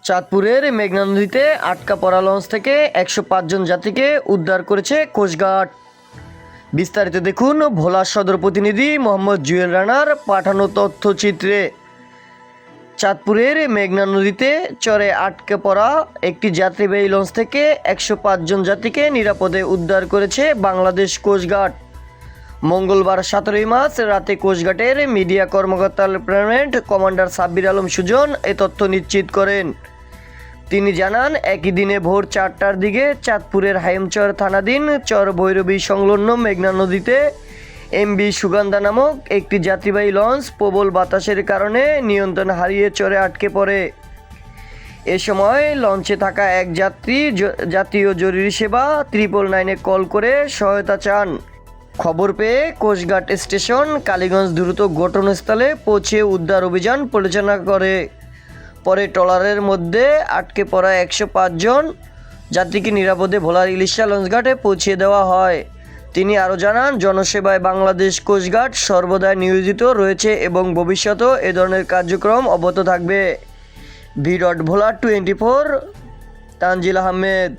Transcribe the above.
চাঁদপুরের মেঘনা নদীতে আটকা পড়া লঞ্চ থেকে ১০৫ জন যাত্রীকে উদ্ধার করেছে কোস্টগার্ড। বিস্তারিত দেখুন ভোলা সদর প্রতিনিধি মোহাম্মদ জুয়েল রানার পাঠানো তথ্যচিত্রে। চাঁদপুরের মেঘনা নদীতে চরে আটকে পড়া একটি যাত্রীবাহী লঞ্চ থেকে ১০৫ জন যাত্রীকে নিরাপদে উদ্ধার করেছে বাংলাদেশ কোস্টগার্ড। মঙ্গলবার ১৭ মার্চ রাতে কোস্টগার্ডের মিডিয়া কর্মকর্তা লেফটেন্যান্ট কমান্ডার সাব্বির আলম সুজন এ তথ্য নিশ্চিত করেন। তিনি জানান, একই দিনে ভোর ৪টার দিকে চাঁদপুরের হাইমচর থানাধীন চর ভৈরবী সংলগ্ন মেঘনা নদীতে এমবি সুগন্ধা নামক একটি যাত্রীবাহী লঞ্চ প্রবল বাতাসের কারণে নিয়ন্ত্রণ হারিয়ে চরে আটকে পড়ে। এ সময় লঞ্চে থাকা এক যাত্রী জাতীয় জরুরি সেবা 999-এ কল করে সহায়তা চান। খবর পেয়ে কোস্টগার্ড স্টেশন কালীগঞ্জ দ্রুত ঘটনাস্থলে পৌঁছে উদ্ধার অভিযান পরিচালনা করে। পরে ট্রলারের মধ্যে আটকে পড়া ১০৫ জন যাত্রীকে নিরাপদে ভোলার ইলিশা লঞ্চঘাটে পৌঁছে দেওয়া হয়। তিনি আরও জানান, জনসেবায় বাংলাদেশ কোস্টগার্ড সর্বদাই নিয়োজিত রয়েছে এবং ভবিষ্যতেও এ ধরনের কার্যক্রম অব্যাহত থাকবে। ভোলা 24, তানজিল আহমেদ।